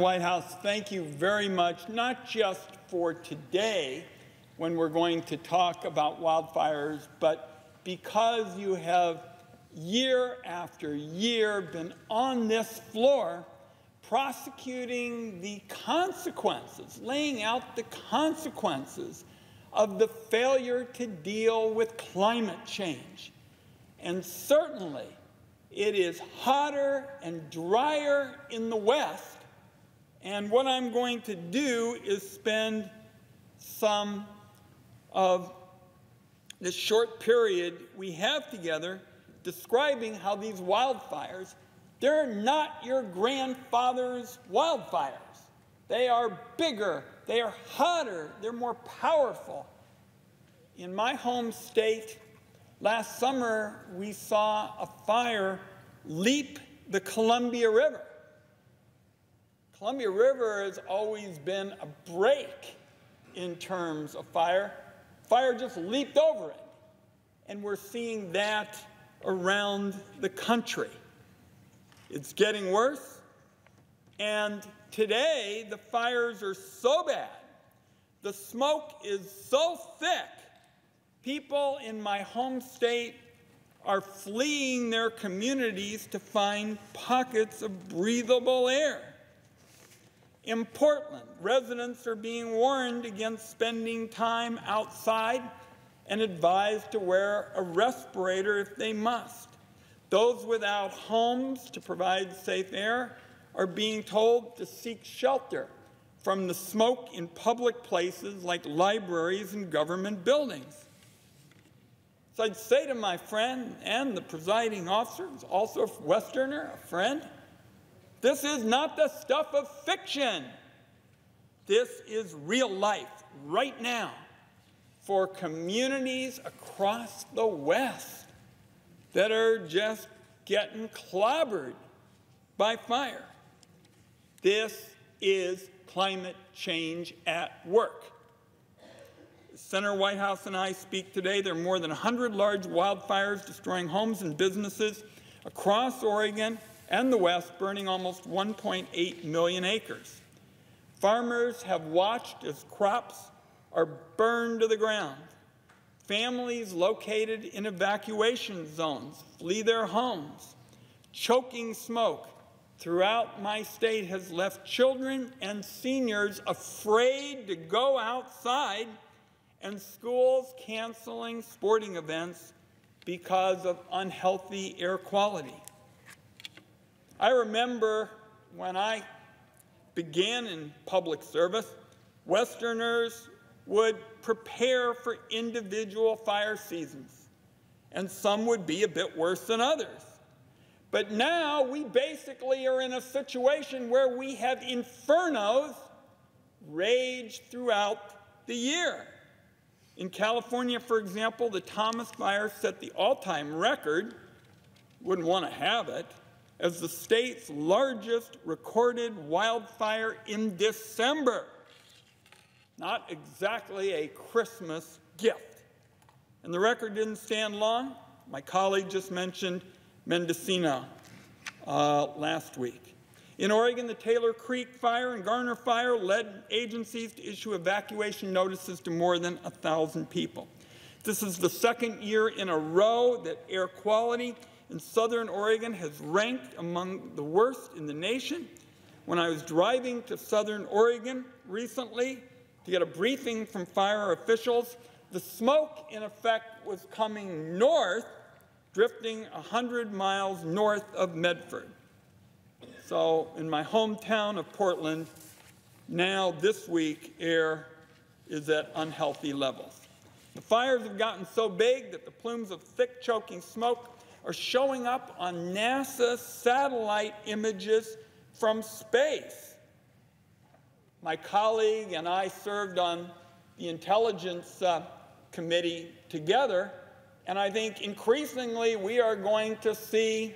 Whitehouse, thank you very much, not just for today when we're going to talk about wildfires, but because you have year after year been on this floor prosecuting the consequences, laying out the consequences of the failure to deal with climate change. And certainly, it is hotter and drier in the West, and what I'm going to do is spend some of this short period we have together describing how these wildfires, they're not your grandfather's wildfires. They are bigger, they are hotter, they're more powerful. In my home state, last summer, we saw a fire leap the Columbia River. Columbia River has always been a break in terms of fire. Fire just leaped over it. And we're seeing that around the country. It's getting worse. And today, the fires are so bad, the smoke is so thick, people in my home state are fleeing their communities to find pockets of breathable air. In Portland, residents are being warned against spending time outside and advised to wear a respirator if they must. Those without homes to provide safe air are being told to seek shelter from the smoke in public places like libraries and government buildings. So I'd say to my friend and the presiding officer, who's also a Westerner, a friend, this is not the stuff of fiction. This is real life right now for communities across the West that are just getting clobbered by fire. This is climate change at work. Senator Whitehouse and I speak today. There are more than 100 large wildfires destroying homes and businesses across Oregon and the West, burning almost 1.8 million acres. Farmers have watched as crops are burned to the ground. Families located in evacuation zones flee their homes. Choking smoke throughout my state has left children and seniors afraid to go outside, and schools canceling sporting events because of unhealthy air quality. I remember when I began in public service, Westerners would prepare for individual fire seasons, and some would be a bit worse than others. But now we basically are in a situation where we have infernos rage throughout the year. In California, for example, the Thomas Fire set the all-time record, wouldn't want to have it, as the state's largest recorded wildfire in December. Not exactly a Christmas gift. And the record didn't stand long. My colleague just mentioned Mendocino last week. In Oregon, the Taylor Creek Fire and Garner Fire led agencies to issue evacuation notices to more than 1,000 people. This is the second year in a row that air quality in southern Oregon has ranked among the worst in the nation. When I was driving to southern Oregon recently to get a briefing from fire officials, the smoke, in effect, was coming north, drifting 100 miles north of Medford. So in my hometown of Portland, now this week, air is at unhealthy levels. The fires have gotten so big that the plumes of thick, choking smoke are showing up on NASA satellite images from space. My colleague and I served on the Intelligence Committee together, and I think increasingly we are going to see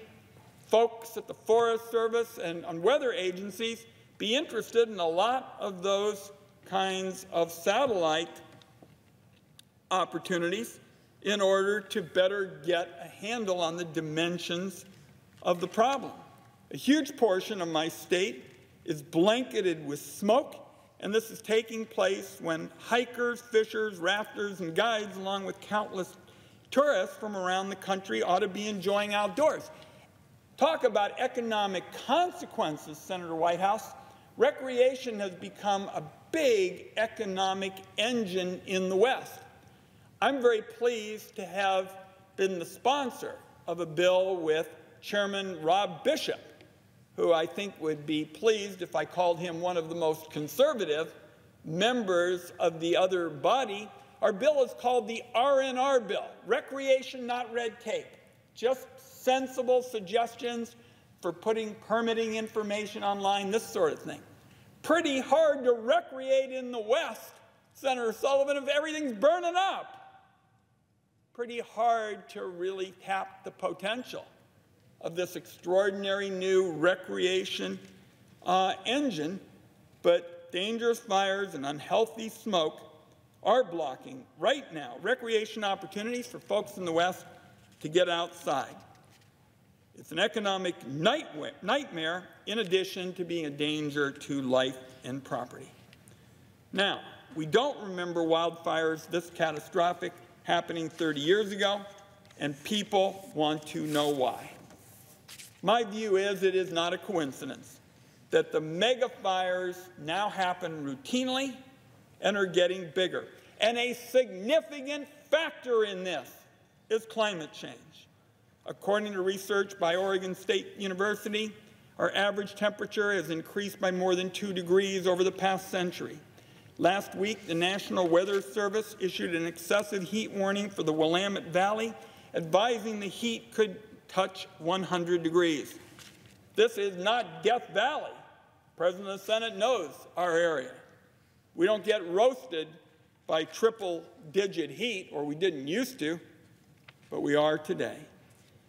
folks at the Forest Service and on weather agencies be interested in a lot of those kinds of satellite opportunities in order to better get a handle on the dimensions of the problem. A huge portion of my state is blanketed with smoke, and this is taking place when hikers, fishers, rafters, and guides, along with countless tourists from around the country, ought to be enjoying outdoors. Talk about economic consequences, Senator Whitehouse. Recreation has become a big economic engine in the West. I'm very pleased to have been the sponsor of a bill with Chairman Rob Bishop, who I think would be pleased if I called him one of the most conservative members of the other body. Our bill is called the R&R bill, Recreation Not Red Tape. Just sensible suggestions for putting permitting information online, this sort of thing. Pretty hard to recreate in the West, Senator Sullivan, if everything's burning up. Pretty hard to really tap the potential of this extraordinary new recreation engine, but dangerous fires and unhealthy smoke are blocking, right now, recreation opportunities for folks in the West to get outside. It's an economic nightmare in addition to being a danger to life and property. Now, we don't remember wildfires this catastrophic happening 30 years ago, and people want to know why. My view is it is not a coincidence that the mega fires now happen routinely and are getting bigger. And a significant factor in this is climate change. According to research by Oregon State University, our average temperature has increased by more than 2 degrees over the past century. Last week, the National Weather Service issued an excessive heat warning for the Willamette Valley, advising the heat could touch 100 degrees. This is not Death Valley. The President of the Senate knows our area. We don't get roasted by triple-digit heat, or we didn't used to, but we are today.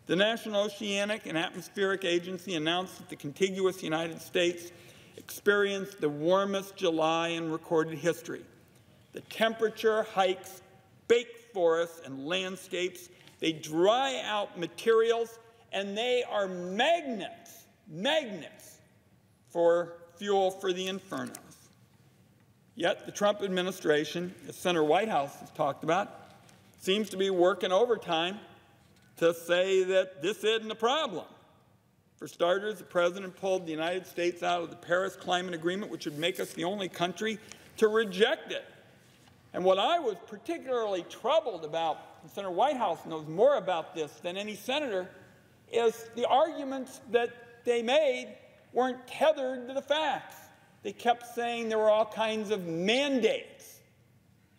The National Oceanic and Atmospheric Agency announced that the contiguous United States experienced the warmest July in recorded history. The temperature hikes bake forests and landscapes. They dry out materials, and they are magnets for fuel for the infernos. Yet the Trump administration, as Senator Whitehouse has talked about, seems to be working overtime to say that this isn't a problem. For starters, the President pulled the United States out of the Paris Climate Agreement, which would make us the only country to reject it. And what I was particularly troubled about, and Senator Whitehouse knows more about this than any senator, is the arguments that they made weren't tethered to the facts. They kept saying there were all kinds of mandates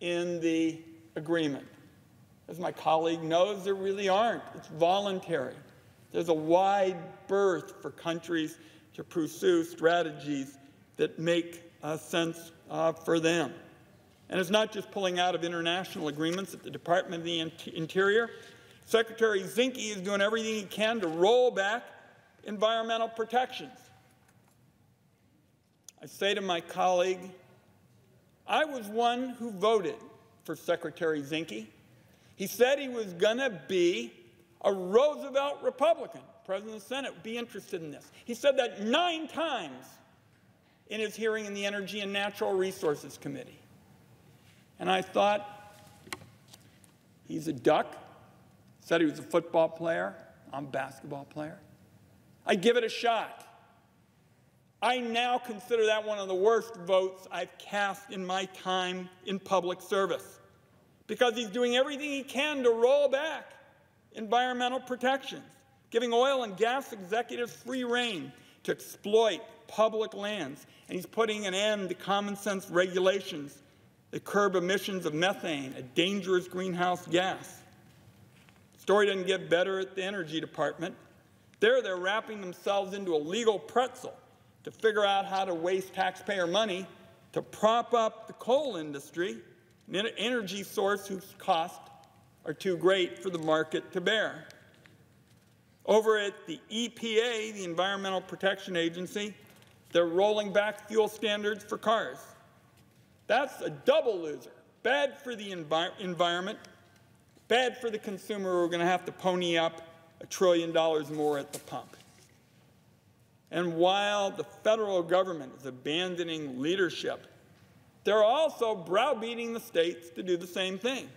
in the agreement. As my colleague knows, there really aren't. It's voluntary. There's a wide berth for countries to pursue strategies that make sense for them. And it's not just pulling out of international agreements at the Department of the Interior. Secretary Zinke is doing everything he can to roll back environmental protections. I say to my colleague, I was one who voted for Secretary Zinke. He said he was going to be a Roosevelt Republican. The President of the Senate would be interested in this. He said that 9 times in his hearing in the Energy and Natural Resources Committee. And I thought, he's a duck. Said he was a football player. I'm a basketball player. I'd give it a shot. I now consider that one of the worst votes I've cast in my time in public service, because he's doing everything he can to roll back environmental protections, giving oil and gas executives free rein to exploit public lands, and he's putting an end to common sense regulations that curb emissions of methane, a dangerous greenhouse gas. The story doesn't get better at the Energy Department. They're wrapping themselves into a legal pretzel to figure out how to waste taxpayer money to prop up the coal industry, an energy source whose costs are too great for the market to bear. Over at the EPA, the Environmental Protection Agency, they're rolling back fuel standards for cars. That's a double loser. Bad for the environment, bad for the consumer who are going to have to pony up $1 trillion more at the pump. And while the federal government is abandoning leadership, they're also browbeating the states to do the same thing.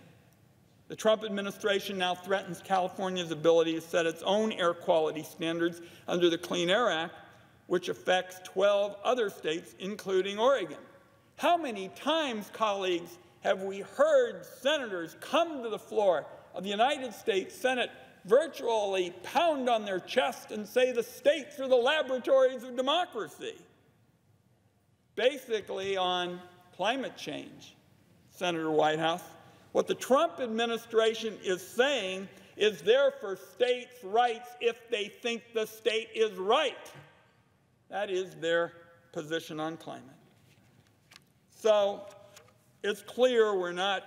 The Trump administration now threatens California's ability to set its own air quality standards under the Clean Air Act, which affects 12 other states, including Oregon. How many times, colleagues, have we heard senators come to the floor of the United States Senate, virtually pound on their chest and say the states are the laboratories of democracy? Basically on climate change, Senator Whitehouse, what the Trump administration is saying is they're for states' rights if they think the state is right. That is their position on climate. So it's clear we're not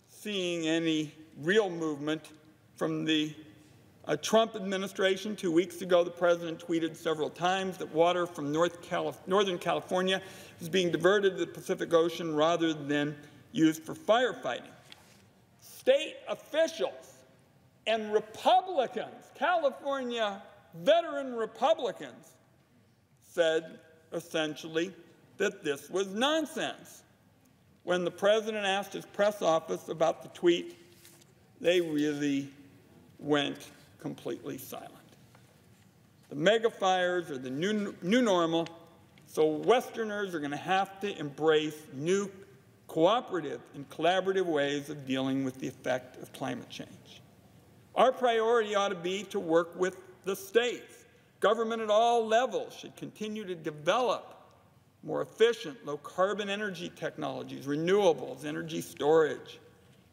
seeing any real movement from the Trump administration. 2 weeks ago, the president tweeted several times that water from Northern California is being diverted to the Pacific Ocean rather than used for firefighting. State officials and Republicans, California veteran Republicans, said essentially that this was nonsense. When the president asked his press office about the tweet, they really went completely silent. The mega fires are the new normal, so Westerners are going to have to embrace new cooperative and collaborative ways of dealing with the effect of climate change. Our priority ought to be to work with the states. Government at all levels should continue to develop more efficient, low-carbon energy technologies, renewables, energy storage.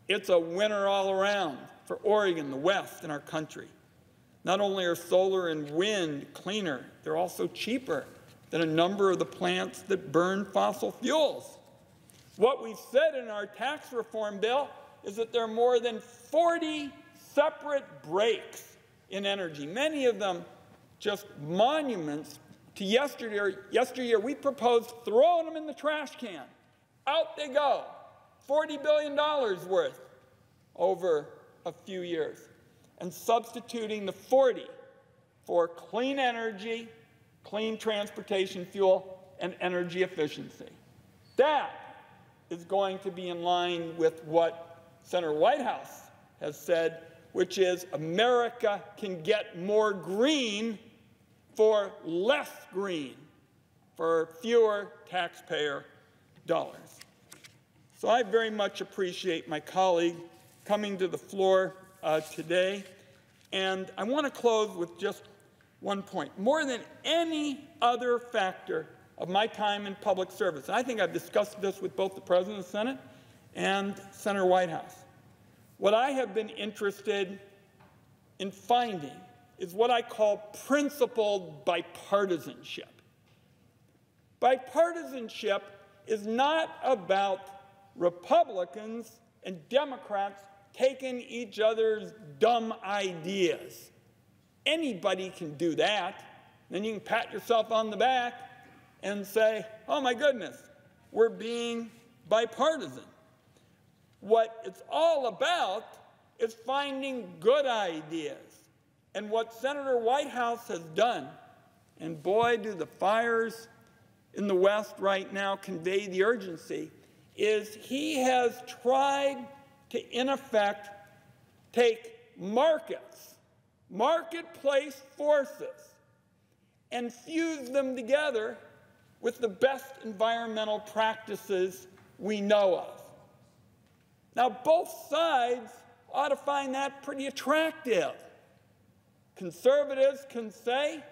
It's a winner all around for Oregon, the West, and our country. Not only are solar and wind cleaner, they're also cheaper than a number of the plants that burn fossil fuels. What we've said in our tax reform bill is that there are more than 40 separate breaks in energy, many of them just monuments to yesteryear. We proposed throwing them in the trash can. Out they go, $40 billion worth over a few years, and substituting the 40 for clean energy, clean transportation fuel, and energy efficiency. That is going to be in line with what Senator Whitehouse has said, which is America can get more green for less green, for fewer taxpayer dollars. So I very much appreciate my colleague coming to the floor today, and I want to close with just one point. More than any other factor of my time in public service, and I think I've discussed this with both the President of the Senate and Senator Whitehouse, what I have been interested in finding is what I call principled bipartisanship. Bipartisanship is not about Republicans and Democrats taking each other's dumb ideas. Anybody can do that. Then you can pat yourself on the back and say, oh my goodness, we're being bipartisan. What it's all about is finding good ideas. And what Senator Whitehouse has done, and boy, do the fires in the West right now convey the urgency, is he has tried to, in effect, take marketplace forces, and fuse them together with the best environmental practices we know of. Now, both sides ought to find that pretty attractive. Conservatives can say,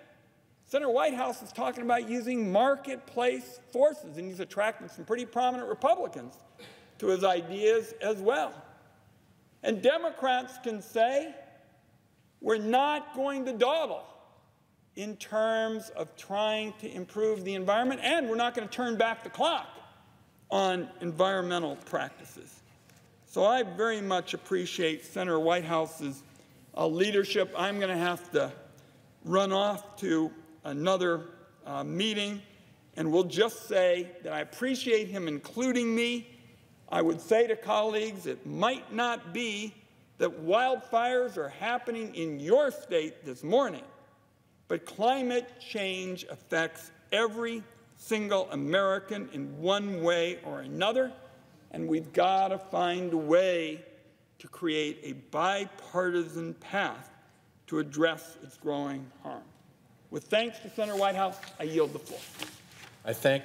Senator Whitehouse is talking about using marketplace forces, and he's attracted some pretty prominent Republicans to his ideas as well. And Democrats can say, we're not going to dawdle in terms of trying to improve the environment, and we're not going to turn back the clock on environmental practices. So I very much appreciate Senator Whitehouse's leadership. I'm going to have to run off to another meeting, and will just say that I appreciate him including me. I would say to colleagues, it might not be that wildfires are happening in your state this morning. But climate change affects every single American in one way or another, and we've got to find a way to create a bipartisan path to address its growing harm. With thanks to Senator Whitehouse, I yield the floor. I thank